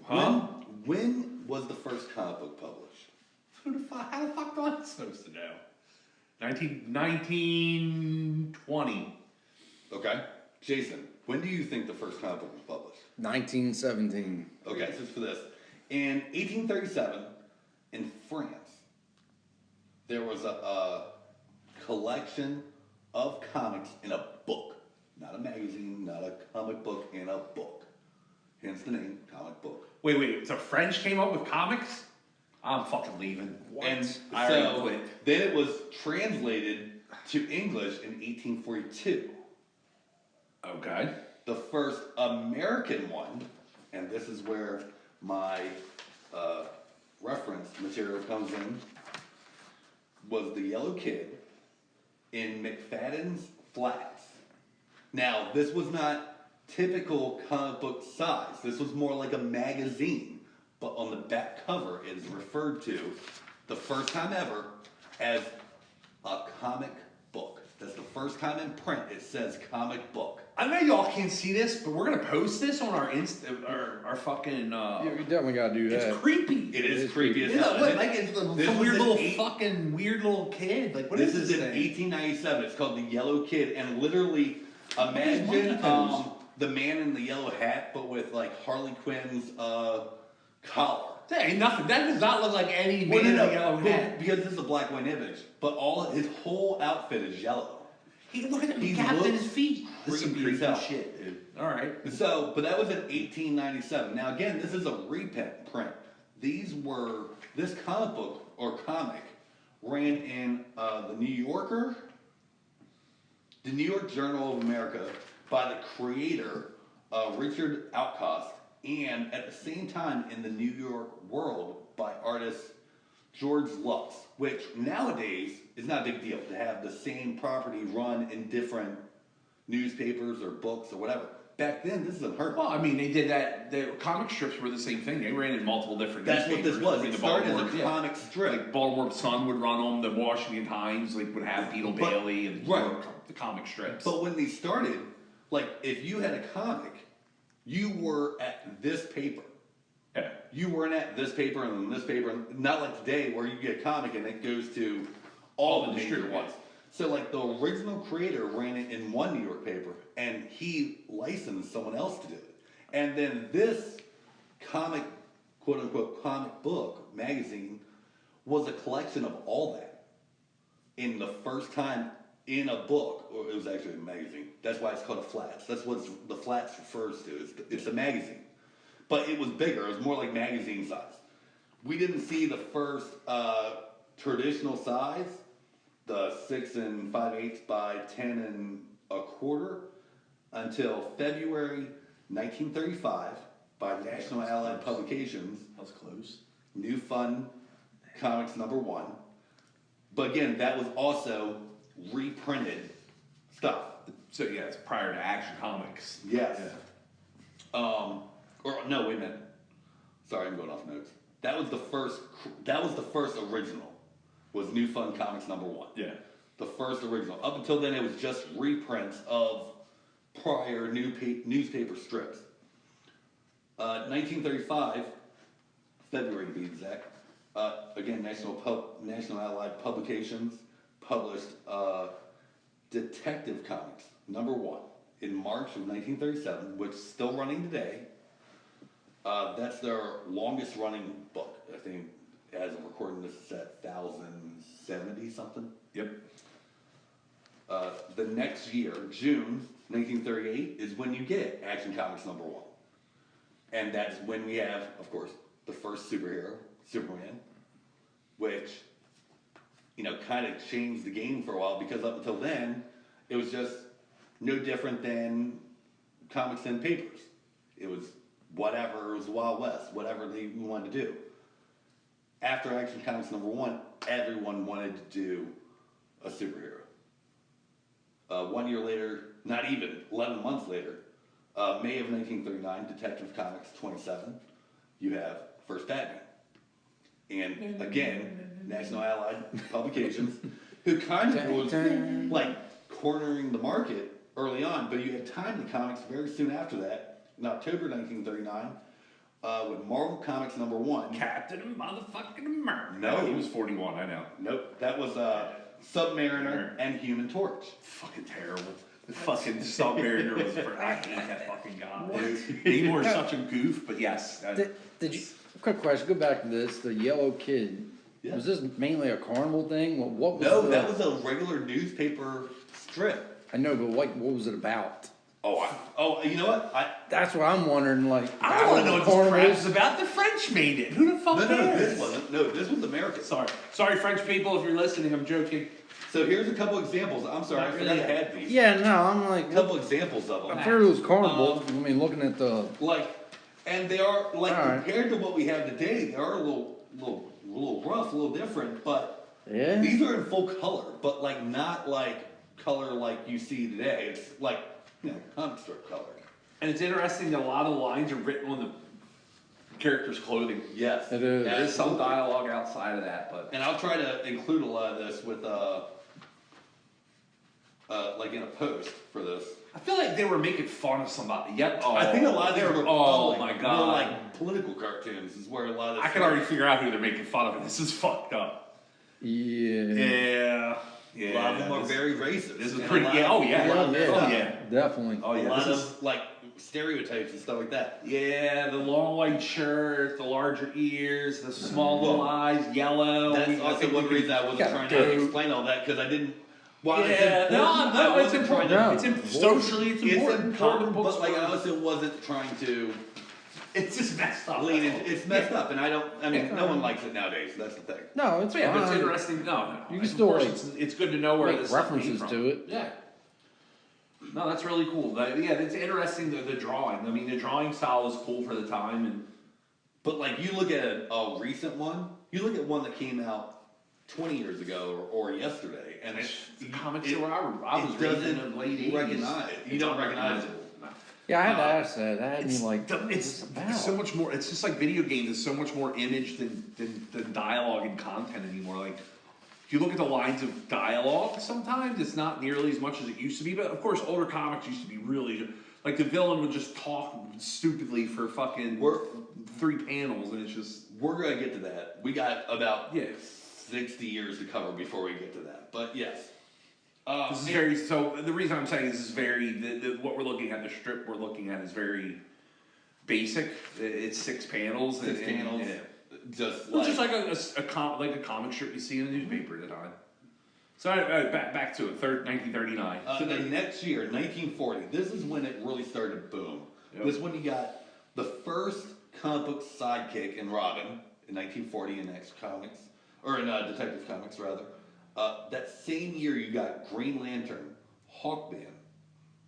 Huh? When was the first comic book published? How the fuck am I supposed to know? 1920. Okay. Jason, when do you think the first comic book was published? 1917. Okay, so it's for this. In 1837, in France, there was a collection of comics in a book. Not a magazine, not a comic book, in a book. Hence the name, comic book. Wait. So French came up with comics? I'm fucking leaving. What? And I already so quit. then it was translated to English in 1842. Okay. The first American one, and this is where my reference material comes in, was The Yellow Kid in McFadden's Flats. Now, this was not typical comic book size. This was more like a magazine. But on the back cover, it is referred to, the first time ever, as a comic book. That's the first time in print it says comic book. I know y'all can't see this, but we're gonna post this on our our fucking. Yeah, we definitely gotta do that. It's creepy. It is creepy as Yeah, hell. look, like it's some This weird was little in fucking weird little kid. Like what This is is this in thing? 1897. It's called The Yellow Kid, and literally imagine monkey toes? the man in the yellow hat, but with like Harley Quinn's collar. That ain't nothing. That does not look like any man in a yellow hat. Because this is a black and white image, but his whole outfit is yellow. He look at the He gap in looks his feet. This is some creepy as creepy hell. shit, dude. All right. So, but that was in 1897. Now again, this is a reprint print. This comic book or comic ran in the New Yorker, the New York Journal of America by the creator, Richard Outcast, and at the same time in the New York World by artist George Lux, which nowadays is not a big deal to have the same property run in different newspapers or books or whatever. Back then, this is unheard of. Well, I mean, they did that. The comic strips were the same thing. They ran in multiple different That's what newspapers. this was. Like It the started as Baltimore- a comic strip. Like Baltimore Sun would run them. The Washington Times would have Beetle Bailey and the comic strips. But when they started, like if you had a comic, you were at this paper. Yeah. You weren't at this paper and this paper. Not like today where you get a comic and it goes to all the major distributors. ones. So like the original creator ran it in one New York paper and he licensed someone else to do it. And then this comic, quote unquote, comic book magazine was a collection of all that in the first time in a book, or it was actually a magazine. That's why it's called a Flats. That's what the Flats refers to. It's a magazine. But it was bigger. It was more like magazine size. We didn't see the first traditional size, the 6 5/8 by 10 1/4, until February 1935 by National Allied Publications. That was close. New Fun Comics #1. But again, that was also reprinted stuff. So yeah, it's prior to Action Comics. Yes. Yeah. Or no, wait a minute. Sorry, I'm going off notes. That was the first original. Was New Fun Comics #1. Yeah. The first original. Up until then, it was just reprints of prior newspaper strips. 1935, February to be exact. Again, National Allied Publications published Detective Comics #1 in March of 1937, which is still running today. That's their longest running book. I think, as I'm recording this, it's at 1,070 something. Yep. The next year, June 1938, is when you get Action Comics #1. And that's when we have, of course, the first superhero, Superman, which, kind of changed the game for a while, because up until then, it was just no different than comics and papers. It was whatever, it was Wild West, whatever they wanted to do. After Action Comics #1, everyone wanted to do a superhero. 1 year later, not even, 11 months later, May of 1939, Detective Comics 27, you have First Batman. And again, National Allied Publications, who kind of was like cornering the market early on, but you had Timely Comics very soon after that, in October 1939, with Marvel Comics #1. Captain motherfucking America. No. He was 41, I know. Nope, that was Submariner and Human Torch. Fucking terrible. The fucking Submariner was, I hate that fucking guy. Namor's such a goof, but yes. Did you? Quick question. Go back to this. The Yellow Kid. Yeah. Was this mainly a carnival thing? What was No, the, that was a regular newspaper strip. I know, but what was it about? You know what? That's what I'm wondering. Like, I don't want to know what this crap is about. The French made it. Who the fuck No, cares? this wasn't. No, this was American. Sorry, French people, if you're listening, I'm joking. So here's a couple examples. I'm sorry, Not I forgot really. I had these. Yeah, no, I'm like, A couple examples of them. I figured it was carnival. I mean, looking at the. And they are like Alright. compared to what we have today, they are a little rough, a little different, but Yeah. these are in full color, but like not like color like you see today. It's like comic strip color. And it's interesting that a lot of the lines are written on the character's clothing. Yes, It is. There is some dialogue outside of that, but And I'll try to include a lot of this with like in a post for this. I feel like they were making fun of somebody. Yep. Oh, I think a lot of these were my were god. like political cartoons is where a lot of this I can already figure out who they're making fun of, and this is fucked up. Yeah. Yeah. A lot of them are very racist. This is And a pretty. lot Yeah. of- Oh yeah. a lot of Yeah, their Oh stuff. yeah. Definitely. Oh yeah. A lot This is. of like stereotypes and stuff like that. Yeah, the long white shirt, the larger ears, the small little eyes, yellow. That's I also think one we could- reason I wasn't gotta trying go. to explain all that because I didn't. While Yeah, it's important, no, I it's wasn't important. trying to- No. Socially, it's important. It's Comic important, books but like I were- also wasn't trying to it's just messed up. lean that's in. all. It's messed up, and I don't. I mean, Yeah. no one likes it nowadays. That's the thing. No, it's So yeah, but it's fine. interesting. No. You can of still, course like, it's good to know where make this stuff came references from. to it. Yeah. No, that's really cool. Yeah, it's interesting the drawing. I mean, the drawing style is cool for the time, and But like you look at a recent one, you look at one that came out 20 years ago or yesterday, and the comics it, that I was it reading in doesn't the late 80s. recognize. You It's don't recognize it. unrecognizable. No. Yeah, I had to ask that. That had me like, It's what's this about? so much more. It's just like video games. It's so much more image than dialogue and content anymore. Like if you look at the lines of dialogue, sometimes it's not nearly as much as it used to be. But of course, older comics used to be really like the villain would just talk stupidly for fucking 3 panels, and it's just We're gonna get to that. We got about yeah. 60 years to cover before we get to that. But yes. This is very so. The reason I'm saying this is very what we're looking at. The strip we're looking at is very basic. It's 6 panels. Six panels. Yeah. Just Well, just like a comic strip you see in the newspaper at the time. So back to it. 1939. So the next year, 1940, this is when it really started to boom. Yep. This is when you got the first comic book sidekick in Robin in 1940 in X Comics, or in Detective Comics rather. That same year, you got Green Lantern, Hawkman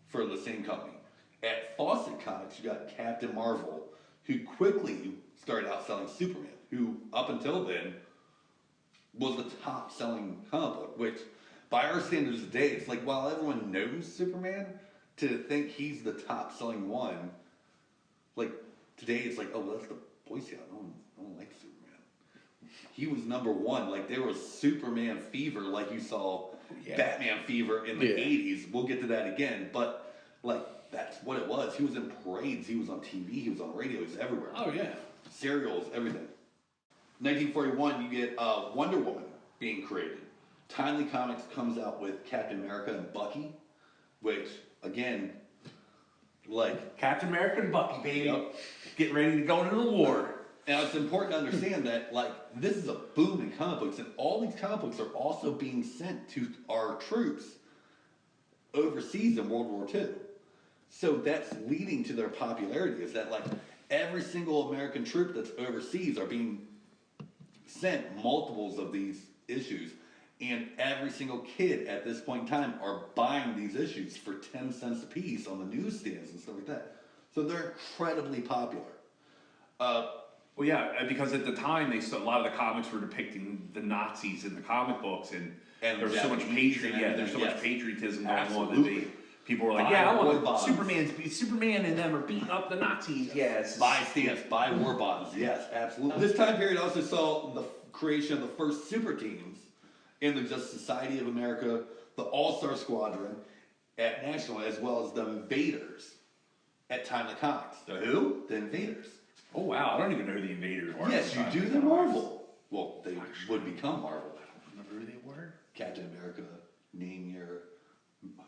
for the same company. At Fawcett Comics, you got Captain Marvel, who quickly started outselling Superman, who up until then was the top selling comic book, which by our standards today, it's like while everyone knows Superman, to think he's the top selling one, like today it's like, oh, that's the Boy Scout. No one likes Superman. He was #1. Like there was Superman fever, like you saw Batman fever in the 80s. We'll get to that again, but like that's what it was. He was in parades, he was on TV, he was on radio, he was everywhere. Oh yeah. Serials, everything. 1941, you get Wonder Woman being created. Timely Comics comes out with Captain America and Bucky, which, again, like... Captain America and Bucky, baby. Yep. Getting ready to go into the war. Now, it's important to understand that, like, this is a boom in comic books, and all these comic books are also being sent to our troops overseas in World War II. So that's leading to their popularity, is that, like, every single American troop that's overseas are being sent multiples of these issues, and every single kid at this point in time are buying these issues for 10 cents a piece on the newsstands and stuff like that. So they're incredibly popular. Well, yeah, because at the time a lot of the comics were depicting the Nazis in the comic books, and there was so much Japanese and patriot. Yeah, there's so much yes. patriotism going on that Absolutely. people were like, Buy yeah, I war want bonds. Superman and them are beating up the Nazis. Yes. Buy stamps, buy war bonds, yes, absolutely. This time period also saw the creation of the first super teams in the Just Society of America, the All-Star Squadron at National, as well as the Invaders at Timely Comics. The who? The Invaders. Oh wow, I don't even know who the Invaders were. Yes, you do. They're Marvel. Well, they would become Marvel. I don't remember who they were. Captain America, name your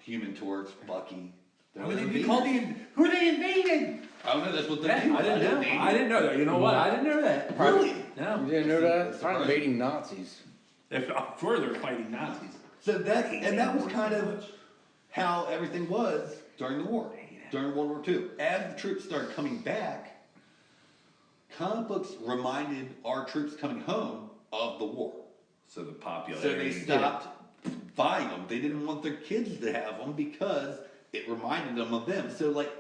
Human Torch, Bucky. Who are they called? Who are they invading? I don't know. That's what they Yeah, do. I didn't know. I didn't know that. You know what? I didn't know that. Really? No. You didn't know that? That's They're surprising. invading Nazis. I'm sure they're fighting Nazis. So that was kind of how everything was during the war, during World War II. As the troops started coming back, comic books reminded our troops coming home of the war. So the So popularity. they stopped buying them. They didn't want their kids to have them because it reminded them of them. So like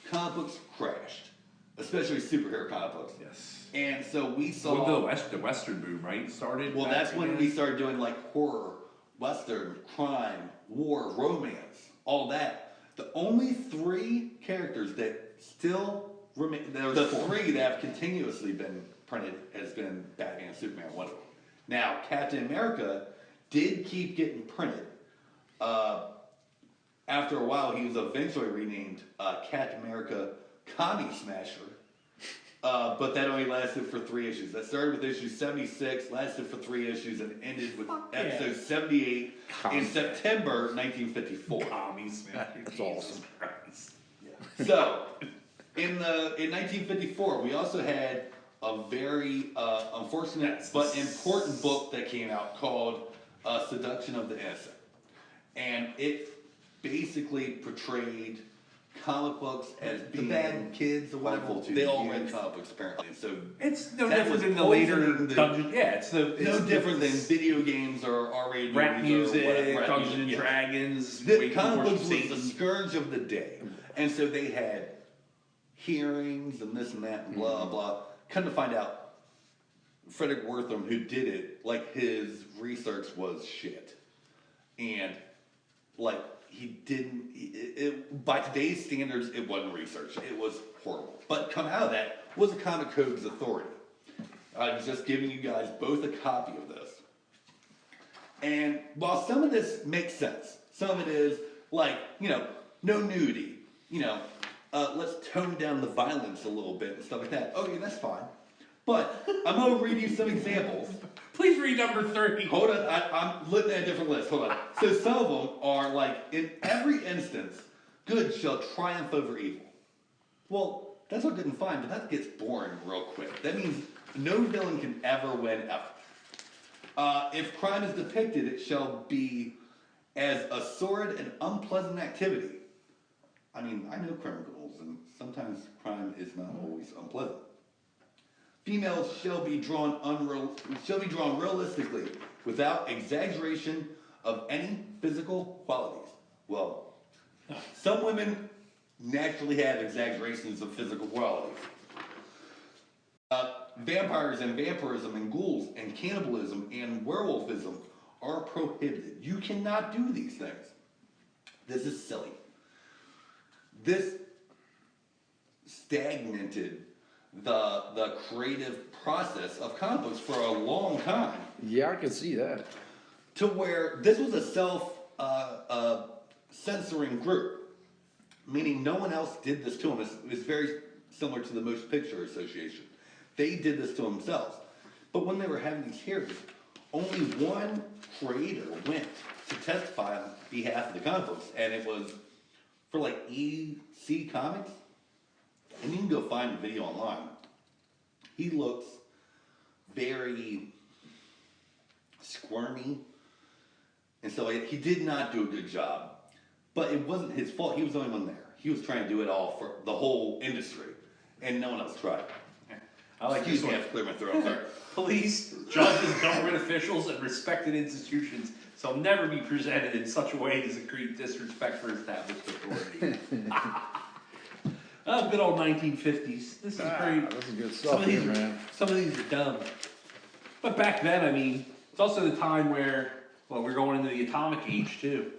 comic books crashed, especially superhero comic books. Yes. And so we saw The Western boom, right? Started. well, back that's when again? we started doing like horror, Western, crime, war, romance, all that. The only three characters that still remain, there's the three that have continuously been printed has been Batman, Superman, Wonder Woman. Now, Captain America did keep getting printed. After a while, he was eventually renamed Captain America Commie Smasher. But that only lasted for 3 issues. That started with issue 76, lasted for 3 issues, and ended with episode 78 in September 1954. Commies, man. That's awesome. Christ. So, in 1954, we also had a very unfortunate but important book that came out called Seduction of the Innocent. And it basically portrayed comic books as being the bad kids or whatever. They all read comic books apparently. So It's no that different was than the later poisoning the- Dungeon. Yeah, it's no different than video games or R-rated rap movies or music, whatever, rap Dungeons music, and yeah. Dragons. The Wake comic Before books was the Satan. scourge of the day. And so they had hearings and this and that and blah, blah. Come to find out, Frederick Wortham, who did it, like his research was shit. And like he didn't, by today's standards, it wasn't research. It was horrible. But come out of that was a Comic Codes Authority. I'm just giving you guys both a copy of this. And while some of this makes sense, some of it is like, no nudity, let's tone down the violence a little bit and stuff like that. Okay, that's fine. But I'm going to read you some examples. Please read number 30. Hold on, I'm looking at a different list. Hold on. So some of them are like, in every instance, good shall triumph over evil. Well, that's all good and fine, but that gets boring real quick. That means no villain can ever win ever. If crime is depicted, it shall be as a sordid and unpleasant activity. I mean, I know criminals, and sometimes crime is not always unpleasant. Females shall be drawn realistically, without exaggeration of any physical qualities. Well, some women naturally have exaggerations of physical qualities. Vampires and vampirism and ghouls and cannibalism and werewolfism are prohibited. You cannot do these things. This is silly. This stagnated the creative process of comic books for a long time. Yeah, I can see that. To where this was a self-censoring group, meaning no one else did this to them. It's very similar to the Motion Picture Association. They did this to themselves. But when they were having these hearings, only one creator went to testify on behalf of the comic books, and it was for like EC Comics. And you can go find the video online. He looks very squirmy. And so he did not do a good job. But it wasn't his fault. He was the only one there. He was trying to do it all for the whole industry. And no one else tried. I like Excuse this me, I one. have to clear my throat. I'm sorry. Police, judges, government officials, and respected institutions shall never be presented in such a way as to create disrespect for established authority. Oh, good old 1950s. This is great. This is good Some stuff of these here, are, man. some of these are dumb. But back then, I mean, it's also the time where, well, we're going into the atomic age too,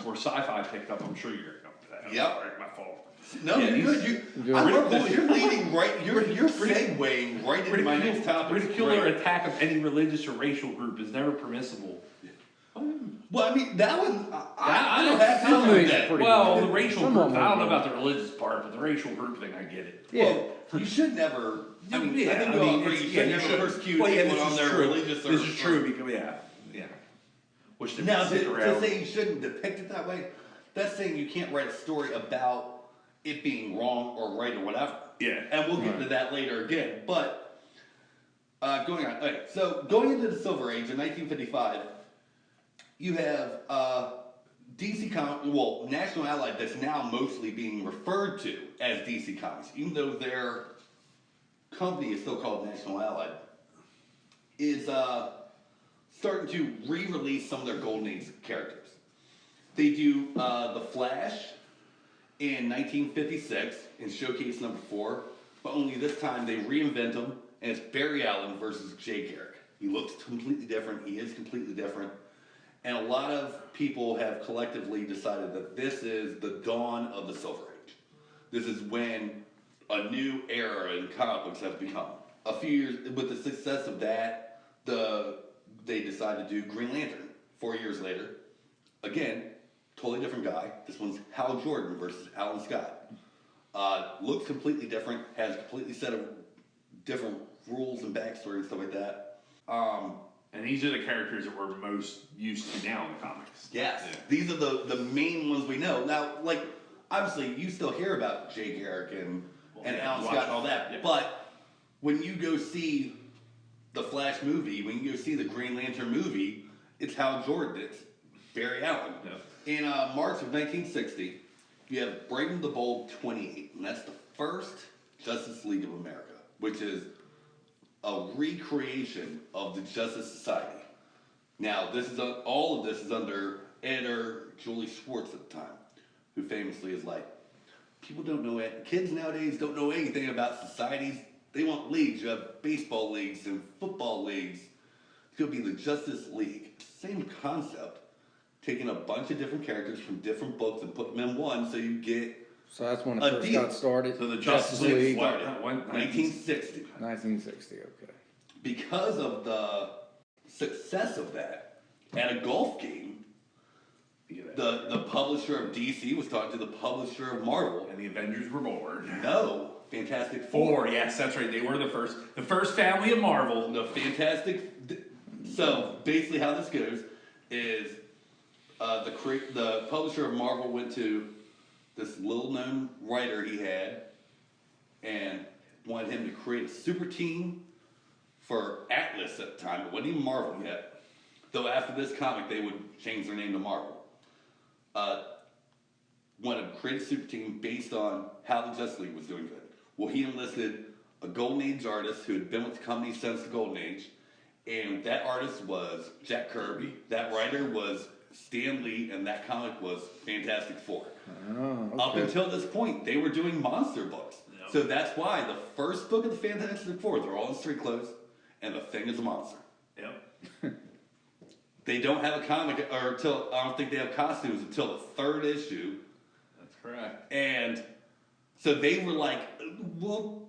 where sci-fi picked up. I'm sure you're going to come to that. Yep. Sorry, my fault. No, Yeah, you're these- good. I love this. You're leading right. You're segueing right into my next topic. Ridicule or attack of any religious or racial group is never permissible. Well, I mean, that one, I don't That's- have time with movies are that. pretty Well, good. the racial Some group, of them I don't are know good. about the religious part, but the racial group thing, I get it. Yeah. Well, you should never. I mean, Yeah, I think we all agree it's- you yeah, should never persecute well, yeah, anyone this on is their true. religious or. This is true because, yeah. Which they Now, stick to around. say you shouldn't depict it that way, that's saying you can't write a story about it being wrong or right or whatever. Yeah. And we'll get into that later again. But going on. Okay, so going into the Silver Age in 1955, you have DC Comics, well, National Allied, that's now mostly being referred to as DC Comics, even though their company is still called National Allied, is starting to re-release some of their Golden Age characters. They do The Flash in 1956 in Showcase number 4, but only this time they reinvent him, and it's Barry Allen versus Jay Garrick. He looks completely different, he is completely different, and a lot of people have collectively decided that this is the dawn of the Silver Age. This is when a new era in comic books has become. A few years, with the success of that, they decided to do Green Lantern 4 years later. Again, totally different guy. This one's Hal Jordan versus Alan Scott. Looks completely different, has a completely set of different rules and backstory and stuff like that. And these are the characters that we're most used to now in the comics. Yes, Yeah. these are the main ones we know. Now, like, obviously, you still hear about Jay Garrick and Alan watch Scott and all it, that, yeah. but when you go see the Flash movie, when you go see the Green Lantern movie, it's Hal Jordan, it's Barry Allen. Yeah. In March of 1960, you have Brave the Bold 28, and that's the first Justice League of America, which is a recreation of the Justice Society. Now, this is all of this is under editor Julie Schwartz at the time, who famously is like, people don't know it. Kids nowadays don't know anything about societies. They want leagues. You have baseball leagues and football leagues. It's going to be the Justice League. Same concept. Taking a bunch of different characters from different books and put them in one so you get So that's when A it first deal. got started? So the Justice League started when? 1960. 1960, okay. Because of the success of that, at a golf game, the publisher of DC was talking to the publisher of Marvel. And the Avengers were born. No, Fantastic Four, yes, that's right. They were the first family of Marvel. The So basically, how this goes is the publisher of Marvel went to this little-known writer he had and wanted him to create a super team for Atlas at the time. It wasn't even Marvel yet. Though after this comic, they would change their name to Marvel. Wanted to create a super team based on how the Justice League was doing good. Well, he enlisted a Golden Age artist who had been with the company since the Golden Age, and that artist was Jack Kirby. That writer was Stan Lee, and that comic was Fantastic Four. Oh, okay. Up until this point, they were doing monster books. Yep. So that's why the first book of the Fantastic Four, they're all in street clothes, and the Thing is a monster. Yep. They don't have a comic, or until, I don't think they have costumes until the third issue. That's correct. And so they were like, we'll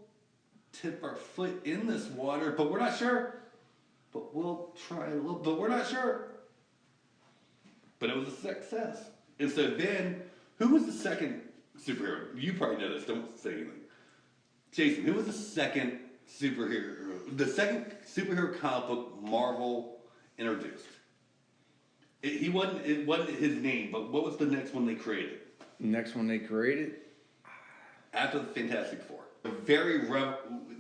tip our foot in this water, but we're not sure. But we'll try a little, but we're not sure. But it was a success. And so then, who was the second superhero? You probably know this, don't say anything. Jason, who was the second superhero comic book Marvel introduced? It wasn't his name, but what was the next one they created? Next one they created? After the Fantastic Four.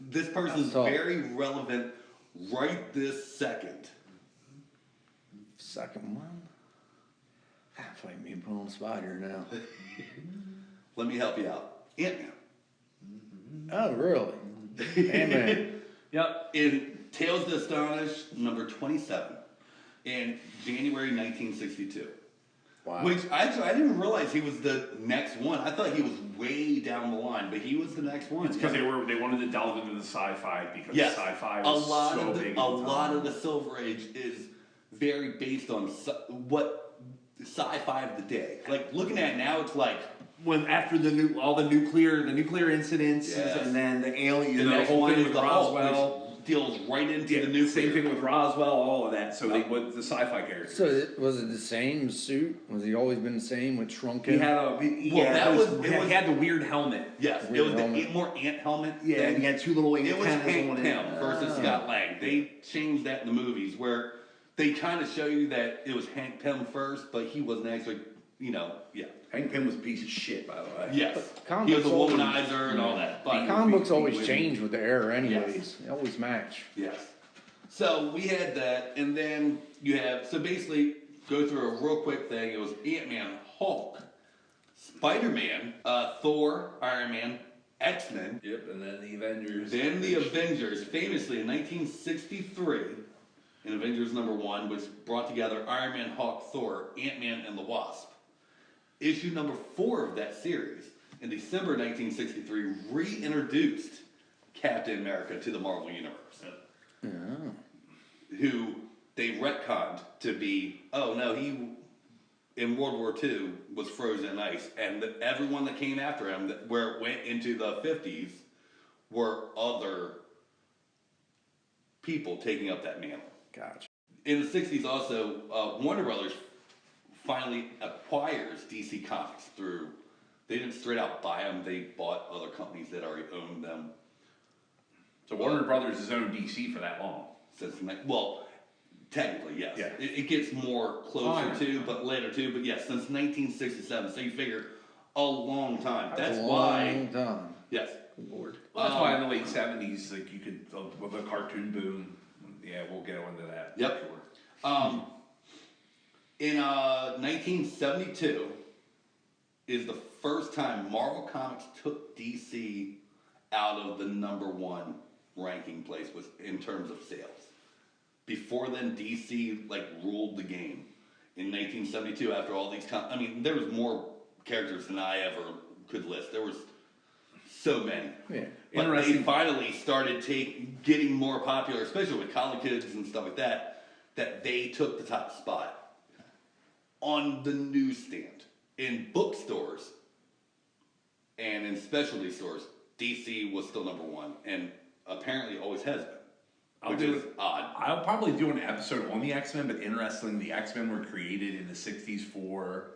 This person's So- very relevant right this second. Second one? I feel like being put on the spot here now. Let me help you out. Ant-Man. Oh, really? Ant-Man. Yep. In Tales to Astonish, number 27, in January 1962. Wow. Which I didn't realize he was the next one. I thought he was way down the line, but he was the next one. It's because they wanted to delve into the sci-fi because Yes. sci-fi was so big. A lot of the Silver Age is very based on what sci-fi of the day. Like looking at it now, it's like when after all the nuclear incidents Yes. and then the alien, the the next whole one thing is with the Hulk, Roswell. which deals right into the nuclear. Same thing with Roswell, all of that. So they went the sci-fi characters. So was it the same suit? Was he always been the same with shrunken? He had he had the weird helmet. Yes, it was the more ant helmet. Yeah, and he had two little It was antennas Hank on Pym it. versus Scott Lang. They changed that in the movies where they kind of show you that it was Hank Pym first, but he wasn't actually, Hank Pym was a piece of shit, by the way. Yes. Comic He was a books always- womanizer and all that. But Comic books always Women. change with the era anyways. They always match. yes. So we had that, and then you have, so basically, go through a real quick thing. It was Ant-Man, Hulk, Spider-Man, Thor, Iron Man, X-Men. Yep, and then the Avengers. Then the Avengers, famously in 1963, in Avengers #1, which brought together Iron Man, Hulk, Thor, Ant-Man, and the Wasp. Issue #4 of that series, in December 1963, reintroduced Captain America to the Marvel Universe. Who they retconned to be, oh no, he in World War II was frozen in ice, and everyone that came after him, where it went into the 50s, were other people taking up that mantle. Gotcha. In the 60s also, Warner Brothers finally acquires DC Comics through, they didn't straight out buy them, they bought other companies that already owned them. So Warner Brothers has owned DC for that long. Since, well, technically, yes. Yeah. It gets more closer to, but later too, but yes, since 1967, so you figure a long time. That's why, Long time. yes. Lord. Well, that's why in the late 70s, like you could, with a cartoon boom, yeah, we'll get into that. Yep. In 1972 is the first time Marvel Comics took DC out of the #1 ranking place was in terms of sales. Before then, DC ruled the game. In 1972, after all these, there was more characters than I ever could list. There was so many. Yeah. But they finally started getting more popular, especially with college kids and stuff like that, that they took the top spot on the newsstand. In bookstores and in specialty stores, DC was still #1, and apparently always has been, which is odd. I'll probably do an episode on the X-Men, but interestingly, the X-Men were created in the 60s for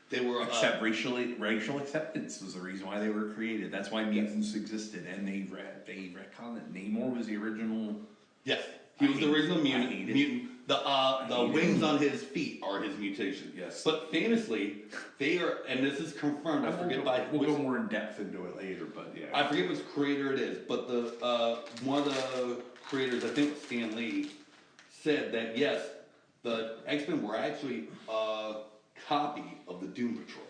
They were racial acceptance was the reason why they were created. That's why mutants existed, and they retconned it. Namor was the original. yes, he was the original I hate mutant. it. Mutant. The wings on his feet are his mutation. Yes. But famously, they are, and this is confirmed. I forget We'll go more in depth into it later, but yeah. I forget which creator it is, but the one of the creators, I think Stan Lee, said that yes, the X-Men were actually a copy of the Doom Patrol.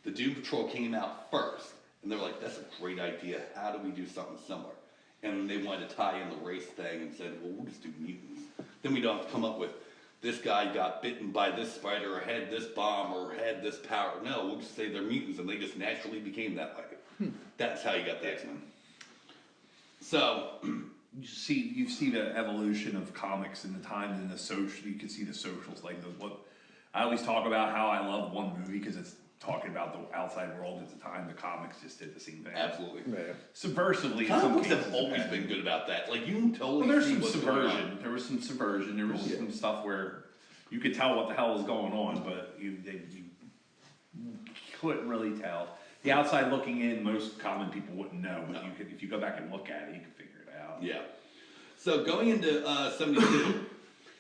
The Doom Patrol came out first, and they're like, that's a great idea. How do we do something similar? And they wanted to tie in the race thing and said, well, we'll just do mutants. Then we don't have to come up with this guy got bitten by this spider or had this bomb or had this power. No, we'll just say they're mutants and they just naturally became that way. That's how you got the X-Men. So you see the evolution of comics in the times and the social. You can see the socials what I always talk about how I love one movie because it's talking about the outside world at the time. The comics just did the same thing. absolutely. Yeah. Subversively. Comic books have always been good about that. Like you can totally There's see some what's going on. subversion. There was some subversion. There was some stuff where you could tell what the hell was going on, but you couldn't really tell. The outside looking in, most common people wouldn't know. But you could, if you go back and look at it, you can figure it out. Yeah. So going into 72,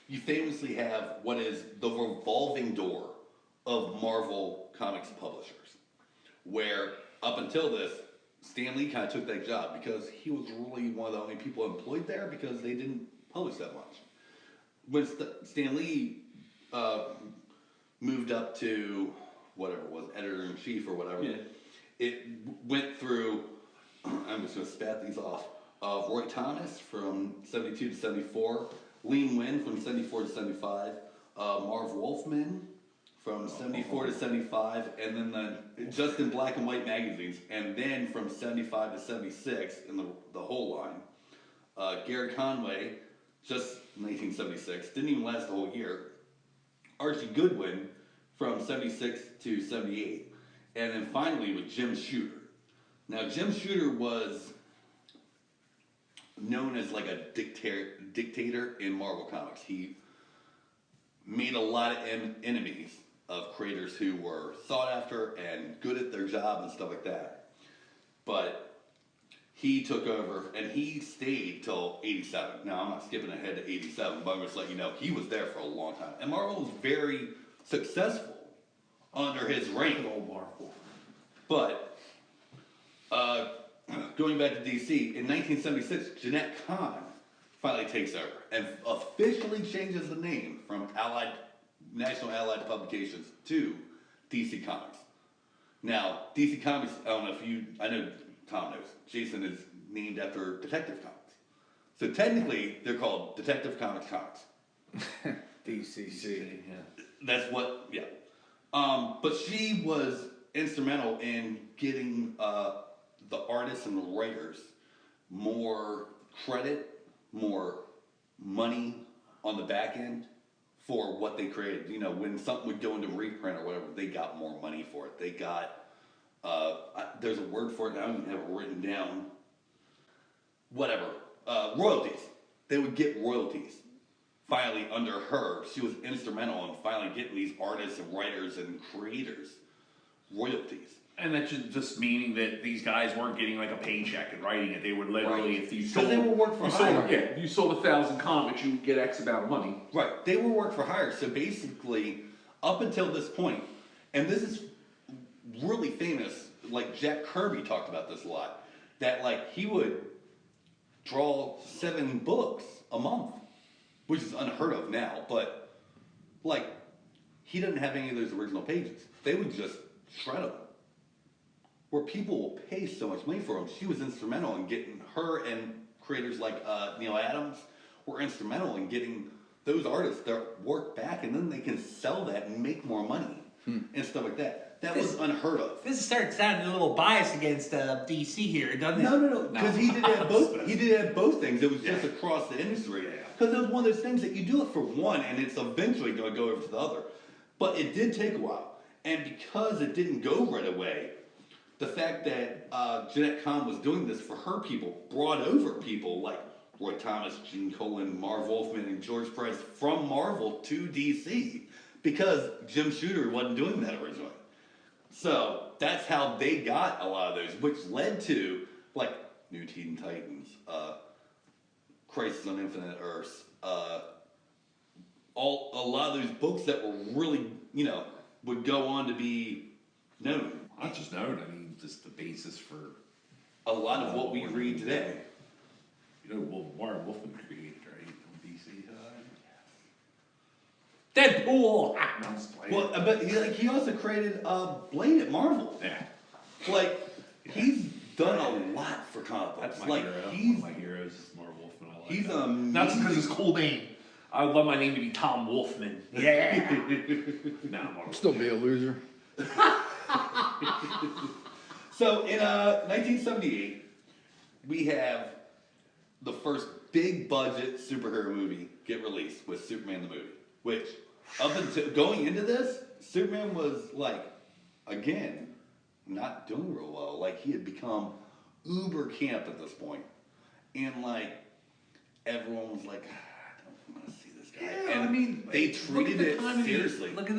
you famously have what is the revolving door of Marvel Comics publishers, where up until this, Stan Lee kind of took that job because he was really one of the only people employed there because they didn't publish that much. When Stan Lee moved up to whatever it was, editor-in-chief or whatever, it went through, I'm just going to spat these off, Roy Thomas from 72 to 74, Lean Wynn from 74 to 75, Marv Wolfman from 74 to 75, and then just in black and white magazines, and then from 75 to 76 in the whole line. Gary Conway, just 1976, didn't even last the whole year. Archie Goodwin from 76 to 78, and then finally with Jim Shooter. Now Jim Shooter was known as like a dictator in Marvel Comics. He made a lot of enemies of creators who were sought after and good at their job and stuff like that. But he took over and he stayed till 87. Now, I'm not skipping ahead to 87, but I'm just letting you know he was there for a long time. And Marvel was very successful under his reign. Old Marvel. But going back to DC, in 1976, Jeanette Kahn finally takes over and officially changes the name from National Allied Publications to DC Comics. Now, DC Comics, I know Tom knows, Jason is named after Detective Comics. So technically, they're called Detective Comics Comics. DCC. Yeah. That's what, yeah. But she was instrumental in getting the artists and the writers more credit, more money on the back end for what they created. You know, when something would go into reprint or whatever, they got more money for it. They got, there's a word for it, I don't even have it written down. Whatever. Royalties. They would get royalties. Finally, under her, she was instrumental in finally getting these artists and writers and creators royalties. And that's just meaning that these guys weren't getting like a paycheck and writing it. They were literally, Right. if you Because sold, they were work for hire. if you sold 1,000 comics, you would get X amount of money. Right, they were work for hire. So basically, up until this point, and this is really famous, like Jack Kirby talked about this a lot, that like he would draw 7 books a month, which is unheard of now, but like he didn't have any of those original pages. They would just shred them. Where people will pay so much money for them, she was instrumental in getting her, and creators like Neil Adams were instrumental in getting those artists their work back, and then they can sell that and make more money and stuff like that. That was unheard of. This starts sounding a little biased against DC here, doesn't it? No, because he did have both. He did have both things. It was just Yeah. across the industry. Yeah. Because it was one of those things that you do it for one, and it's eventually going to go over to the other. But it did take a while, and because it didn't go right away, the fact that Jeanette Kahn was doing this for her people brought over people like Roy Thomas, Gene Colan, Marv Wolfman, and George Perez from Marvel to DC because Jim Shooter wasn't doing that originally. So that's how they got a lot of those, which led to like New Teen Titans, Crisis on Infinite Earths, a lot of those books that were really, would go on to be known. Not just known, I mean, just the basis for, A lot of what we read today. Warren Wolfman created, right, on DC side. Deadpool! No, I'm just playing. Well, but he also created Blade at Marvel. Yeah, Like, he's done a lot for comic books. that's my Like, hero. he's One of my heroes is Marv Wolfman. I like he's that. amazing. Not just because it's a cool name. I would love my name to be Tom Wolfman. Yeah! Nah, Marv. Still be a loser. So in 1978, we have the first big budget superhero movie get released with Superman the movie. Which, up until going into this, Superman was like, again, not doing real well. Like he had become uber camp at this point, and like everyone was like, I don't want to see this guy. Yeah, and I mean, they look at treated the it time of the- seriously. Look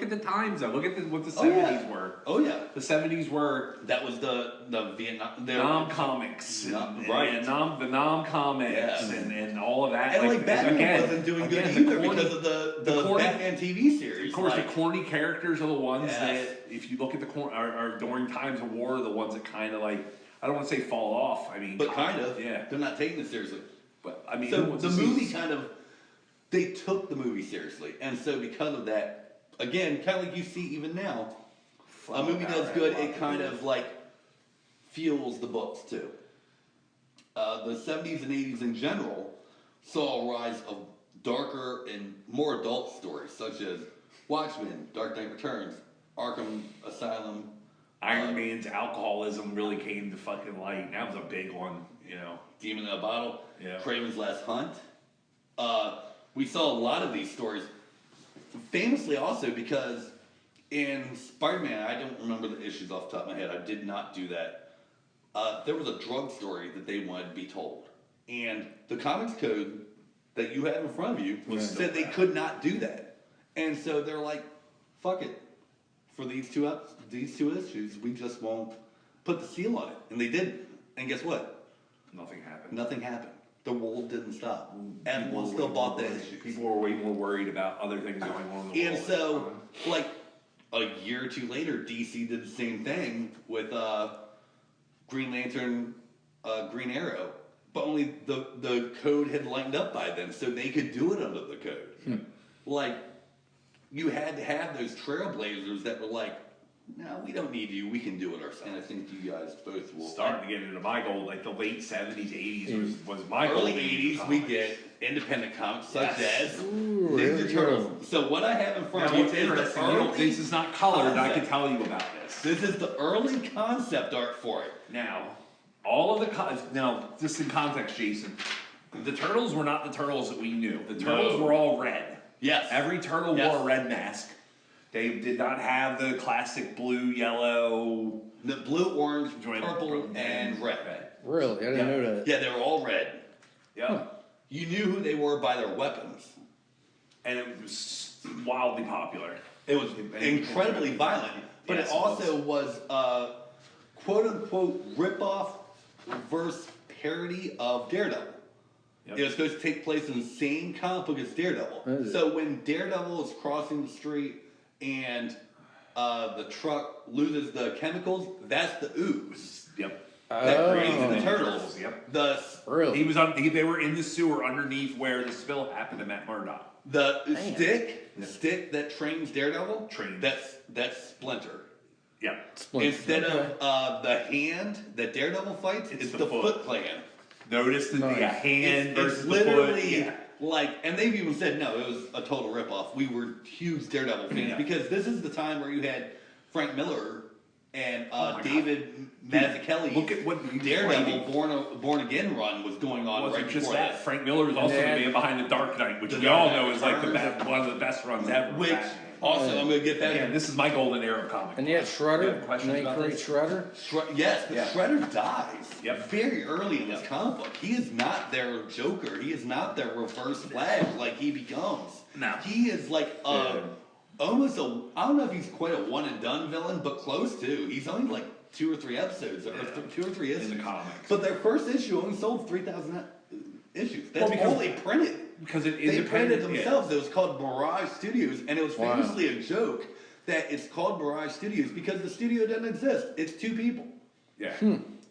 at the times though. Look at what the Oh, yeah. 70s were. Oh yeah, The 70s were that was the Vietnam. Nom comics, Right. the Nom comics, Yeah. and all of that. And like Batman again, wasn't doing again, good the either corny- because of the corny- Batman TV series. Of course, like, the corny characters are the ones Yes. that, if you look at are during times of war, the ones that kind of like, I don't want to say fall off. I mean, but kind of, yeah. they're not taking it seriously. But I mean, So who wants the to see- movie kind of, they took the movie seriously, and so because of that, again, kind of like you see even now, a movie does good, it kind of like fuels the books too. The 70s and 80s in general saw a rise of darker and more adult stories, such as Watchmen, Dark Knight Returns, Arkham Asylum. Iron Man's alcoholism really came to fucking light. That was a big one, Demon in a Bottle, Yeah. Kraven's Last Hunt. We saw a lot of these stories, famously also because in Spider-Man, I don't remember the issues off the top of my head. I did not do that. There was a drug story that they wanted to be told, And the comics code that you have in front of you Was said they could not do that. And so they're like, fuck it. For these two issues, we just won't put the seal on it. And they didn't. And guess what? Nothing happened. Nothing happened. The world didn't stop. Everyone still bought the issues. People were way more worried about other things going on in the world. And so, like, a year or two later, DC did the same thing with Green Lantern, Green Arrow. But only the code had lightened up by then, so they could do it under the code. Like, you had to have those trailblazers that were like, no, we don't need you, we can do it ourselves. And I think you guys both will. Starting to get into my goal, like the late 70s, 80s was my goal. Early 80s, we get independent comics such as Ooh, Ninja there we Turtles. go. So what I have in front Now, of you what's is the interesting, early this is not colored, I can concept. tell you about this. This is the early concept art for it. Now, all of the now, just in context, Jason, the turtles were not the turtles that we knew. The turtles were all red. Yes. Every turtle wore a red mask. They did not have the classic blue, yellow, The blue, orange, joint- purple, and red. Really? I didn't know that. Yeah, they were all red. Yeah. You knew who they were by their weapons. And it was wildly popular. It was incredibly violent, but Yes, it also was a quote-unquote rip-off reverse parody of Daredevil. Yep. It was supposed to take place in the same comic book as Daredevil. Is it? So when Daredevil is crossing the street and the truck loses the chemicals, that's the ooze Yep. that creates Oh. the turtles. Yep. Really? He was they were in the sewer underneath where the spill happened to Matt Murdock. The Damn. stick that trains Daredevil, Trains. that's Splinter. Yeah. Splinter. Instead Okay. of the hand that Daredevil fights, it's the Foot Clan. Notice that Nice. the hand It's versus the literally foot. Yeah. like, and they've even said no, it was a total ripoff. We were huge Daredevil fans Yeah. because this is the time where you had Frank Miller and my David Mazzucchelli. Look at what he was Daredevil writing. Born Again run was going on Wasn't right just before that. that. Frank Miller was also the then- man behind the Dark Knight, which The we Dark all Knight know is like Returns. one of the best runs ever. Which Batman. also, I'm gonna get back. Again, this is my golden era of comic. And yet Shredder? You have questions And they about create this? Shredder? Yes, but Yeah. Shredder dies Yep. very early in this Yep. comic book. He is not their Joker. He is not their Reverse Flash like he becomes. No. He is like Yeah. almost a, I don't know if he's quite a one and done villain, but close to. He's only like 2 or 3 episodes, or 2 or 3 issues. In the comics. But their first issue only sold 3,000 issues. That's Well, because- all they printed. Because it They independent. printed yeah. themselves. It was called Mirage Studios, and it was Wow. famously a joke that it's called Mirage Studios because the studio doesn't exist. It's 2 people. Yeah.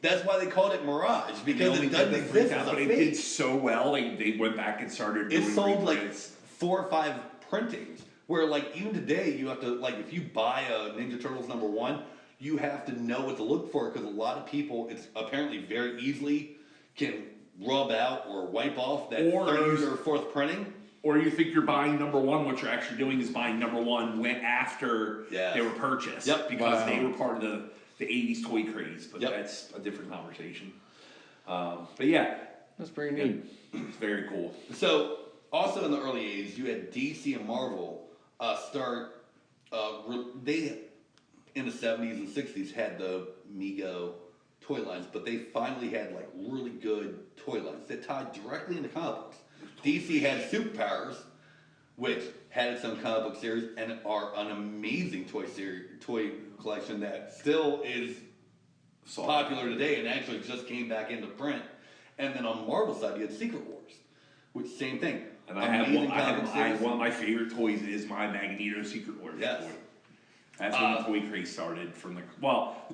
That's why they called it Mirage, They because only it doesn't did the exist 3,000, as a but it fake. did so well. They went back and started It doing sold like reprints. 4 or 5 printings. Where like even today you have to, like, if you buy a Ninja Turtles #1, you have to know what to look for because a lot of people, it's apparently very easily can rub out or wipe off that Or 3rd use- or 4th printing. Or you think you're buying #1, what you're actually doing is buying #1 went after Yes. they were purchased. Yep. Because Wow. they were part of the 80s toy craze. But Yep. that's a different conversation. But yeah, That's pretty neat. it's very cool. So also in the early 80s, you had DC and Marvel start. They in the 70s and 60s had the Mego toy lines, but they finally had like really good toy lines that tied directly into comic books. DC had Superpowers, which had its own comic book series and are an amazing toy collection that still is popular today and actually just came back into print. And then on Marvel side, you had Secret Wars, which same thing. And I have Amazing one, comic series. one of my favorite toys is my Magneto Secret Wars Yes. toy. That's when the toy craze started from the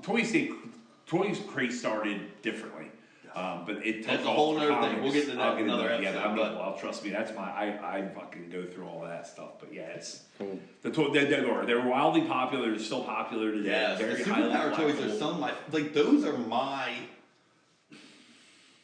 toys craze started differently. But it took That's a off whole the nother thing. comics. We'll get to that I'll in get into another that. Yeah, episode, but- well, trust me, that's I fucking go through all that stuff. But yeah, it's Cool. they're wildly popular. They're still popular today. Yeah, the very highly Superpower toys are collectible. some of my, like, those are my,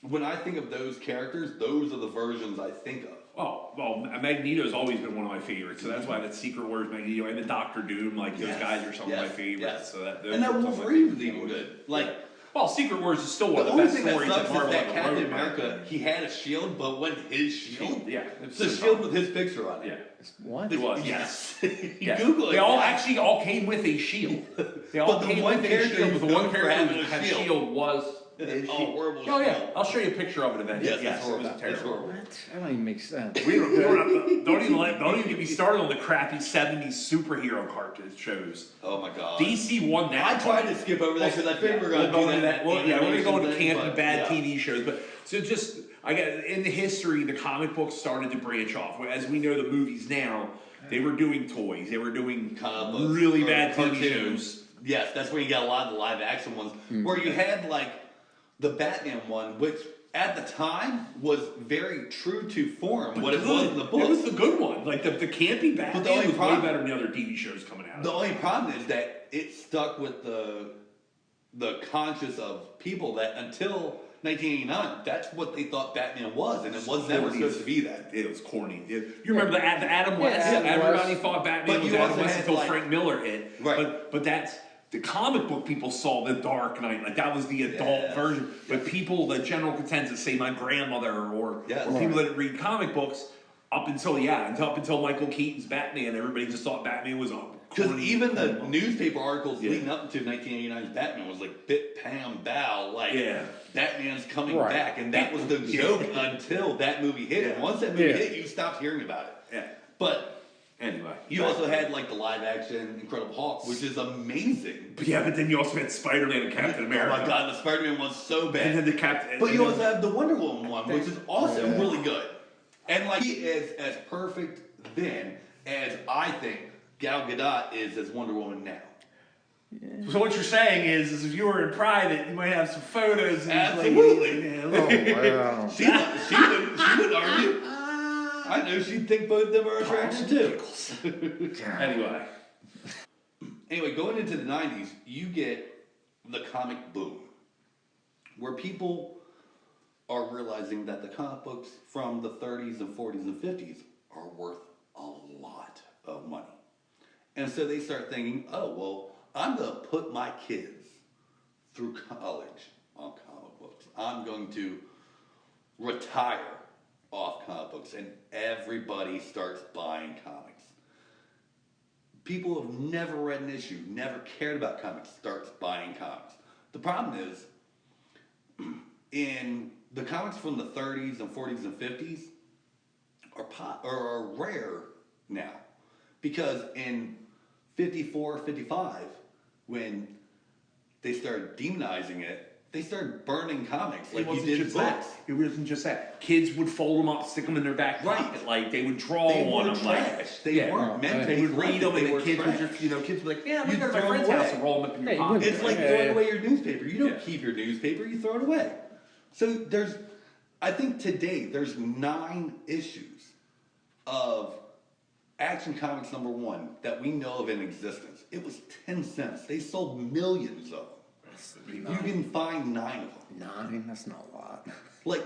when I think of those characters, those are the versions I think of. Well, Magneto's always been one of my favorites, so that's why the Secret Wars Magneto and the Doctor Doom, like those Yes, guys are some of my yes, favorites. yes. So that And that those are some of my Wolverine was favorite even toys. good. Like, Well, Secret Wars is still one the of the only best thing that stories sucks that is Marvel that ever Captain wrote. America, he had a shield, but when his shield, Yeah, it's the so shield dumb. with his picture on it. Yeah, What? it was. Yes. Yeah. Google it. They all yeah. actually all came with a shield. They all But the came one with a character shield, who's but the one known for character having who a had a shield shield was Oh, horrible. Oh yeah, I'll show you a picture of it eventually. Yes, it's it was horrible. It's terrible. horrible. What? That don't even make sense. We don't even get me started on the crappy '70s superhero cartoon shows. Oh my god. DC won that. I tried to skip over that because I figured we were going to do that. Well, yeah, we're going to go into animation campy thing, bad but, yeah. TV shows, but so just I got in the history, the comic books started to branch off. As we know, the movies now they were doing toys, they were doing Comic books really or bad TV cartoons. shows. Yes, that's where you got a lot of the live action ones, where you had like the Batman one, which at the time was very true to form, what it was in the book. It was the good one, like the campy Batman But the only was problem- way better than the other TV shows coming out. The only problem is that it stuck with the conscious of people that until 1989, that's what they thought Batman was, and it was never supposed to be that. It was corny. You remember the Adam West? Adam Everybody West. thought Batman But was you Adam also West had, until like- Frank Miller hit. Right. But that's the comic book people saw the Dark Knight, like that was the adult Yes. version. But people, the general consensus, say my grandmother or Yes. people that read comic books, up until Michael Keaton's Batman, everybody just thought Batman was a Because corny even the comic book. newspaper articles Yeah. leading up to 1989's Batman was like bit Pam Bow, like Yeah. Batman's coming Right. back, and that was the Yeah. joke until that movie hit. And Yeah. once that movie Yeah. hit, you stopped hearing about it. Yeah. But Anyway, you also had like the live action Incredible Hulk, which is amazing. but then you also had Spider-Man and Captain America. Oh my god, the Spider-Man one's so And bad. then the Captain. But you also have the Wonder Woman one, which is also Yeah. really good. And like he is as perfect then as I think Gal Gadot is as Wonder Woman now. So what you're saying is if you were in private, you might have some photos. And Absolutely. Yeah, Oh, look. wow. She would argue. I know she'd think both of them are attractive too. Anyway, Anyway, going into the 90s, you get the comic boom, where people are realizing that the comic books from the 30s and 40s and 50s are worth a lot of money. And so they start thinking, oh, well, I'm going to put my kids through college on comic books. I'm going to retire off comic books, and everybody starts buying comics. People who have never read an issue, never cared about comics, starts buying comics. The problem is, in the comics from the 30s and 40s and 50s are rare now. Because in 54, 55, when they started demonizing it, they started burning comics like you did books. It wasn't just that. Kids would fold them up, stick them in their back pocket. Right. Like they would draw They on were them. trash. They weren't meant to They be would read them, collected. and They the were kids trash. would just, kids would be like, yeah, I'm You'd gonna go to my throw 'em friend's house away. and roll them up in your Yeah, you pocket. wouldn't. It's like Yeah, throwing yeah. away your newspaper. You don't Yeah. keep your newspaper, you throw it away. So I think today there's 9 issues of Action Comics #1 that we know of in existence. It was 10 cents. They sold millions of them. You can find 9 of them. 9? That's not a lot. Like,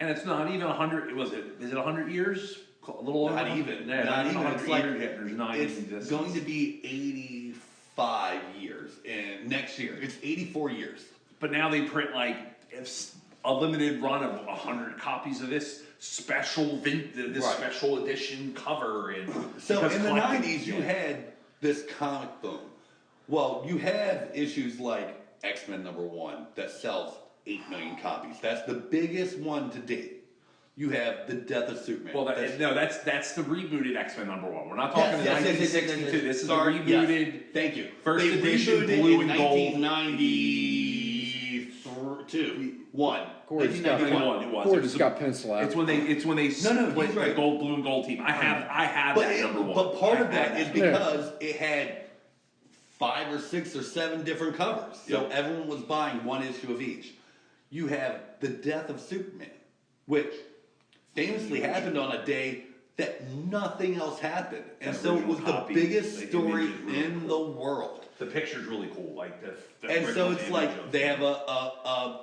And it's not even 100. Is it 100 years? A little over. not even. Yeah, not even. 100 It's like, years yet. There's 9 in existence. it's going to be 85 years next year. It's 84 years. But now they print like a limited run of 100 copies of this special Right. special edition cover. And So because in the collecting- 90s, you had this comic boom. Well, you have issues like X-Men #1 that sells 8 million copies. That's the biggest one to date. You have the Death of Superman. Well, that's the rebooted X-Men #1. We're not talking Yes, yes, yes, yes, 1962. yes, yes. This is Sorry, the yes. rebooted. Thank you. First They edition, rebooted blue in and gold. 1992. One. Cory's got, 1991. It was. Cory It was just got pencil out. It's when they No, split he's the right. gold, blue and gold team. I have But, that #1. but part of I have that is that. because it had 5 or 6 or 7 different covers. So Yep. everyone was buying one issue of each. You have the Death of Superman, which famously happened on a day that nothing else happened. And That so it original was the copy, biggest the story image is really in the world. The picture's really cool. Like the And so original it's image like of- they have a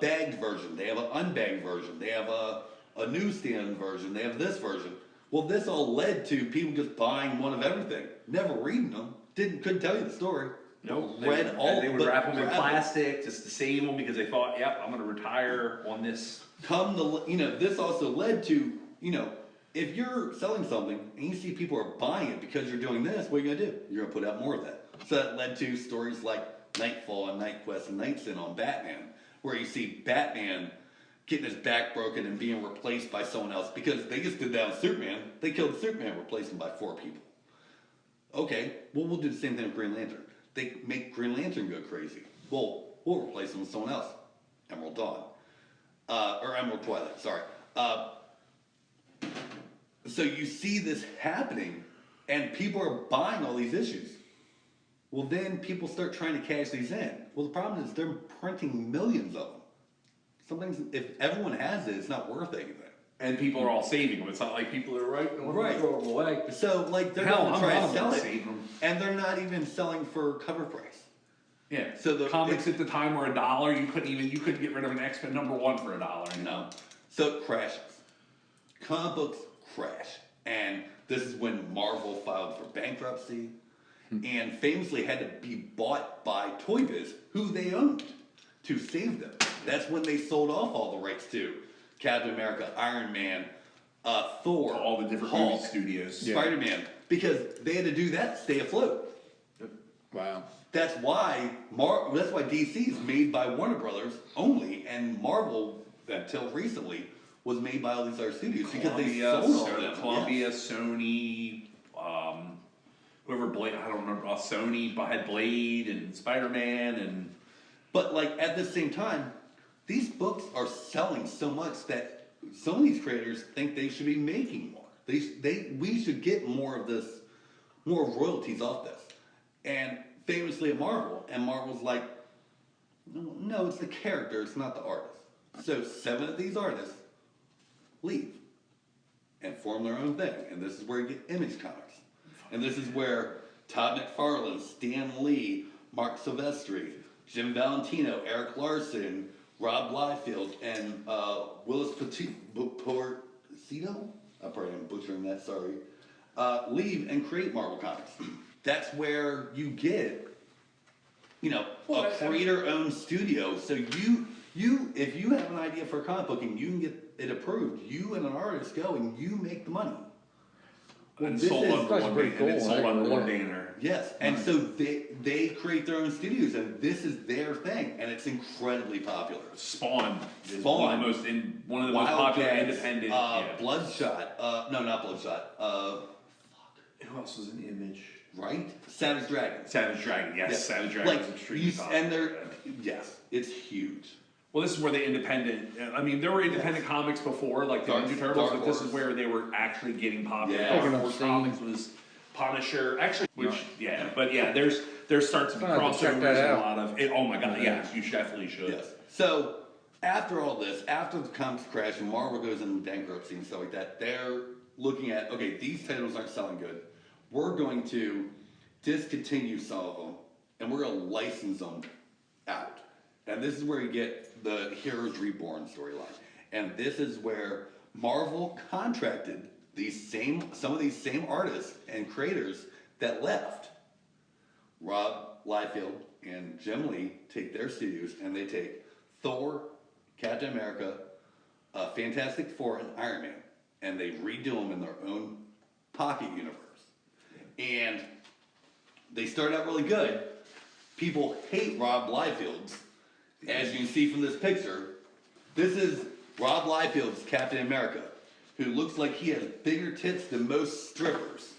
bagged version, they have an unbagged version, they have a newsstand version, they have this version. Well, this all led to people just buying one of everything, never reading them, couldn't tell you the story. Nope. Read all. They would but wrap them in grab it. plastic, just to save them because they thought, yep, I'm going to retire on this. This also led to, if you're selling something and you see people are buying it because you're doing this, what are you gonna do? You're gonna put out more of that. So that led to stories like Nightfall and Night Quest and Night Sin on Batman. where you see Batman getting his back broken and being replaced by someone else because they just did that with Superman. They killed Superman, replaced him by 4 people. Okay, well, we'll do the same thing with Green Lantern. They make Green Lantern go crazy. Well, we'll replace him with someone else. Emerald Dawn. Or Emerald Twilight, sorry. So you see this happening, and people are buying all these issues. Well, then people start trying to cash these in. Well, the problem is they're printing millions of them. Sometimes, if everyone has it, it's not worth anything. And people are all saving them. It's not like people are right. Throw them away. So, like, they're Hell, going to I'm try not to sell gonna it, save them. and they're not even selling for cover price. Yeah. So the comics at the time were $1. You couldn't get rid of an X-Men #1 for $1. No. So it crashes. Comic books crash. And this is when Marvel filed for bankruptcy and famously had to be bought by Toy Biz, who they owned, to save them. That's when they sold off all the rights to Captain America, Iron Man, Thor, All the different Hulk, movie studios. Spider-Man, because they had to do that to stay afloat. Wow. That's why DC is made by Warner Brothers only, and Marvel, until recently, was made by all these other studios because they sold all of them. Columbia, Yes. Sony, whoever Blade, I don't remember. Sony had Blade and Spider-Man and. But like at the same time, these books are selling so much that some of these creators think they should be making more. We should get more of this, more royalties off this. And famously at Marvel, and Marvel's like, no, it's the character, it's not the artist. So 7 of these artists leave and form their own thing. And this is where you get Image Comics. And this is where Todd McFarlane, Stan Lee, Mark Silvestri, Jim Valentino, Eric Larson, Rob Liefeld, and Willis Porcito, I'm probably butchering that, sorry, leave and create Marvel Comics. That's where you get, a creator-owned studio. So if you have an idea for a comic book and you can get it approved, you and an artist go and you make the money. And this sold is- under that's one pretty banner. And cool, sold under yeah. one banner. Yes, and so they create their own studios, and this is their thing, and it's incredibly popular. Spawn is Spawn. one of the most popular Wildcats, independent. Bloodshot, no, not Bloodshot, Who else was in Image? right? Savage Dragon. Savage Dragon, yes. Yeah. Savage Dragon is extremely popular. And yes, it's huge. Well, this is where the independent. I mean, there were independent comics before, like the Dark- Ninja Turtles, Dark but this Horse. is where they were actually getting popular. Yeah. Dark Picking up Horse steam. Comics was Punisher, actually, there starts to be I'll have to check crossovers that and a out. lot of. Oh my god, Yeah. yes, you definitely should. Yes. So after all this, after the comics crash and Marvel goes into bankruptcy and stuff like that, they're looking at, okay, these titles aren't selling good. We're going to discontinue some of them, and we're going to license them out. And this is where you get the Heroes Reborn storyline. And this is where Marvel contracted some of these same artists and creators that left. Rob Liefeld and Jim Lee take their studios and they take Thor, Captain America, Fantastic Four, and Iron Man, and they redo them in their own pocket universe. And they start out really good. People hate Rob Liefeld's. As you can see from this picture, this is Rob Liefeld's Captain America, who looks like he has bigger tits than most strippers.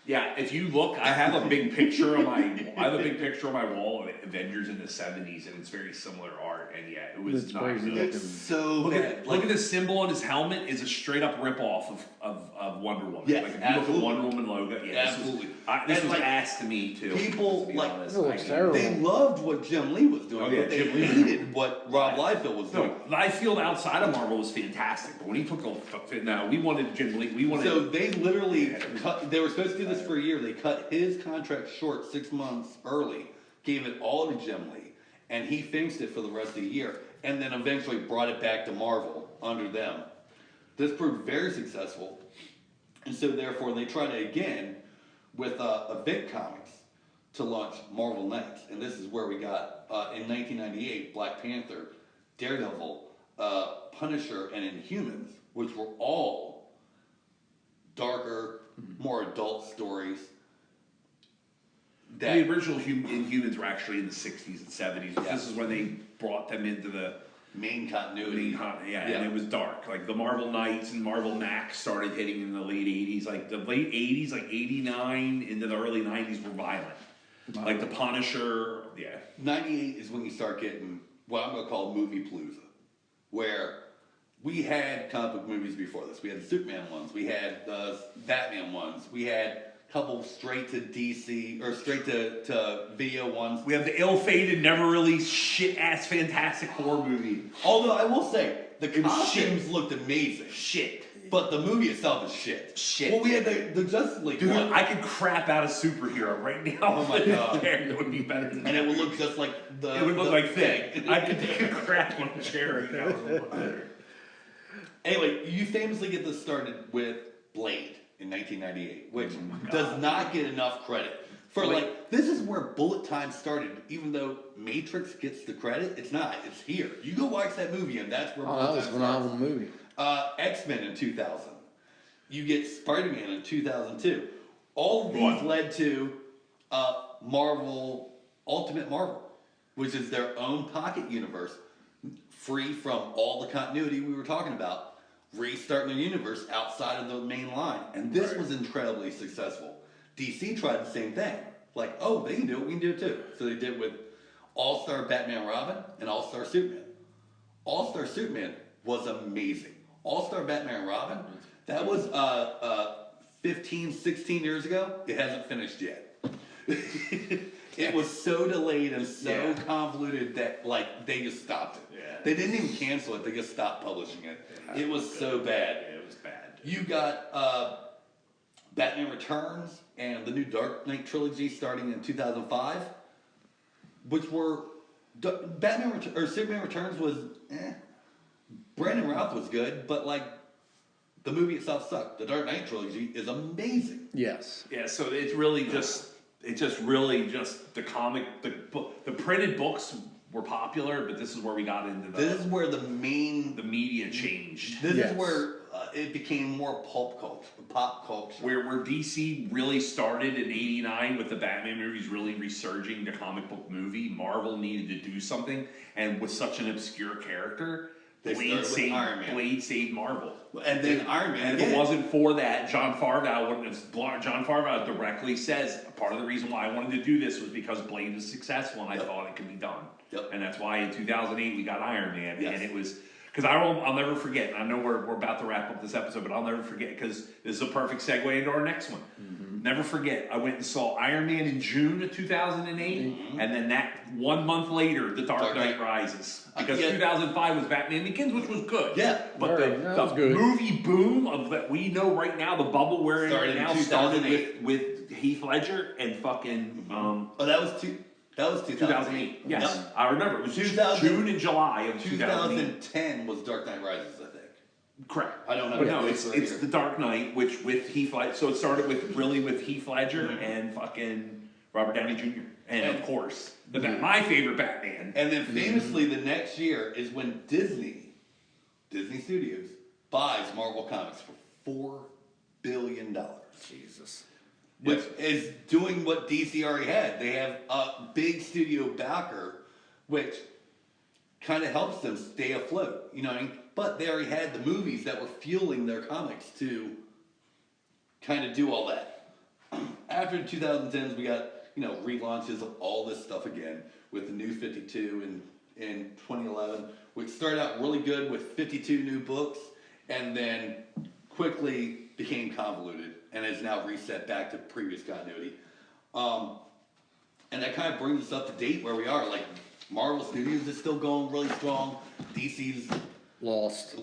Yeah, if you look, I have a big picture on my wall of Avengers in the '70s, and it's very similar art. And yeah, it was It's not crazy good. looking. So Look bad. at, look at the symbol on his helmet is a straight up rip off of Wonder Woman. Yes, like if you absolutely. look at Wonder Woman logo, yeah, Absolutely. This And, was like, asked to me too. people, to be like, honest. it looks I- terrible. they loved what Jim Lee was doing, Oh, yeah, but they Jim Lee. hated what Rob Liefeld was doing. No, Liefeld outside of Marvel was fantastic, but when he took we wanted Jim Lee. We wanted. So they literally cut, they were supposed to do this for a year. They cut his contract short 6 months early, gave it all to Jim Lee, and he finished it for the rest of the year, and then eventually brought it back to Marvel under them. This proved very successful, and so therefore they tried it again with Event Comics to launch Marvel Knights, and this is where we got, in 1998, Black Panther, Daredevil, Punisher, and Inhumans, which were all darker, more adult stories. The original Inhumans were actually in the 60s and 70s. Yeah. This is when they brought them into the main continuity. and it was dark. Like the Marvel Knights and Marvel Max started hitting in the late 80s. Like the late 80s, like 89 into the early 90s were violent. Like the Punisher, 98 is when you start getting what I'm going to call movie palooza, where we had comic book movies before this. We had the Superman ones, we had the Batman ones, we had a couple straight to DC or straight to video ones. We have the ill-fated, never released shit-ass Fantastic Four movie. Although I will say the costumes looked amazing. Shit. But the movie itself is shit. Shit. Well, we had the Justice League Dude, one. I could crap out a superhero right now. Oh my God. It would be better than And it would look just like the... It would look like Thing. I could take a crap on a chair right now. Anyway, you famously get this started with Blade in 1998, which does not get enough credit. For this is where bullet time started. Even though Matrix gets the credit, it's not. It's here. You go watch that movie, and that's where Oh, bullet that was a time phenomenal starts. movie. X-Men in 2000. You get Spider-Man in 2002. All of these led to Marvel, Ultimate Marvel, which is their own pocket universe, free from all the continuity we were talking about, restarting their universe outside of the main line. And this was incredibly successful. DC tried the same thing. Like, oh, they can do it, we can do it too. So they did with All-Star Batman Robin and All-Star Superman. All-Star Superman was amazing. All-Star Batman Robin, that was 15, 16 years ago. It hasn't finished yet. It was so delayed and so convoluted that they just stopped it. Yeah. They didn't even cancel it, they just stopped publishing it. It was so bad. It was bad. You got Batman Returns and the new Dark Knight trilogy starting in 2005, which were Superman Returns was Brandon Routh was good, but the movie itself sucked. The Dark Knight trilogy is amazing. Yes. Yeah, so it's really just the comic, the printed books were popular, but this is where we got into This is where the media changed. This is where it became more pop culture. Where DC really started in '89 with the Batman movies really resurging the comic book movie. Marvel needed to do something, and with such an obscure character, Blade saved Marvel. And then Iron Man. And if it wasn't for that, John Farvow directly says part of the reason why I wanted to do this was because Blade was successful and I thought it could be done. Yep. And that's why in 2008 we got Iron Man, Yes. and it was because I'll never forget. And I know we're about to wrap up this episode, but I'll never forget because this is a perfect segue into our next one. Never forget, I went and saw Iron Man in June of 2008, and then that 1 month later, The Dark Knight Rises. Because 2005 was Batman Begins, which was good. Yeah. But the movie boom of that we know right now, the bubble we're in right now, started with Heath Ledger and fucking. That was 2008. Yes, Yep. I remember. It was June and July of 2008. 2010 was Dark Knight Rises, I think. Correct. I don't know. But no, it's The Dark Knight, which with Heath Ledger. So it started with Heath Ledger and fucking Robert Downey Jr. And of course, my favorite Batman. And then famously, the next year is when Disney Studios buys Marvel Comics for $4 billion. Jesus. Which is doing what DC already had. They have a big studio backer, which kind of helps them stay afloat. You know what I mean? But they already had the movies that were fueling their comics to kind of do all that. After the 2010s, we got, relaunches of all this stuff again with the New 52 in 2011, which started out really good with 52 new books and then quickly became convoluted and is now reset back to previous continuity. And that kind of brings us up to date where we are. Marvel Studios is still going really strong. DC's Lost.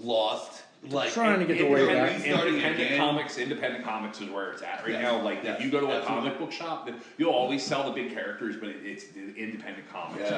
Trying to get the way back. Independent comics is where it's at right now. If you go to a comic book shop, you'll always sell the big characters, but it's the independent comics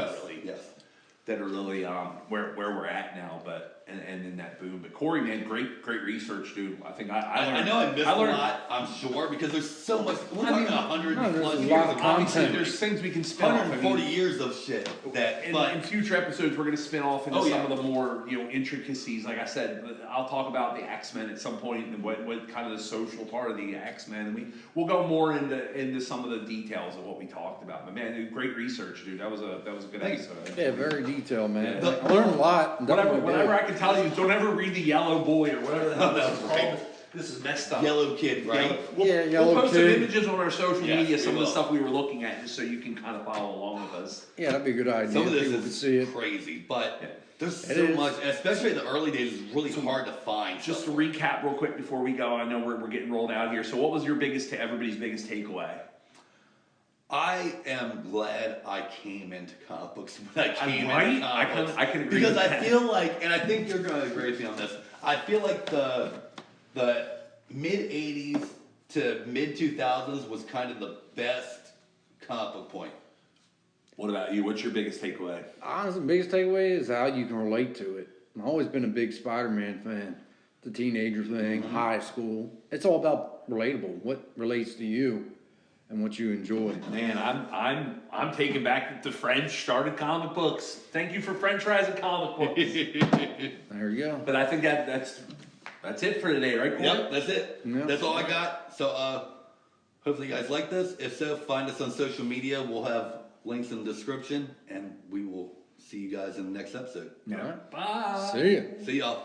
that are really where we're at now. But and in that boom. But Cory, man, great research, dude. I think I learned. I know I missed a learned, lot, I'm sure, because there's so much. We're talking 100 no, there's plus a years lot of of Obviously, content. there's things we can spin off. 140 years of shit. That, In future episodes, we're going to spin off into Oh, some yeah. of the more intricacies. Like I said, I'll talk about the X-Men at some point and what kind of the social part of the X-Men, and we'll go more into some of the details of what we talked about. But man, dude, great research, dude. That was a good Thanks. episode. Yeah, very detailed, man. Yeah. I learned a lot. Whatever I can tell you, don't ever read the Yellow Boy or whatever the hell that's called. This is messed up. Yellow Kid, right? Yellow We'll post Kid. some images on our social Yes, media, we some of the will. stuff we were looking at, just so you can kind of follow along with us. Yeah, that'd be a good idea. Some of this People could is see it. crazy, but Yeah. there's It so is. much, especially in the early days, it's really hard to find. Just to stuff. recap real quick before we go, I know we're getting rolled out here. So what was your everybody's biggest takeaway? I am glad I came into comic books when I came Right? into comic books. I can agree because with I that. feel like, and I think you're going to agree with me on this. I feel like the mid '80s to mid 2000s was kind of the best comic book point. What about you? What's your biggest takeaway? Honestly, the biggest takeaway is how you can relate to it. I've always been a big Spider-Man fan. The teenager thing, high school. It's all about relatable. What relates to you and what you enjoy. Man, I'm taking back the French started comic books. Thank you for Frenchizing comic books. There you go. But I think that's it for today, right, Cory? Yep, that's it. Yep. That's all I got. So hopefully you guys like this. If so, find us on social media. We'll have links in the description, and we will see you guys in the next episode. Yeah. All right. Bye. See ya. See y'all.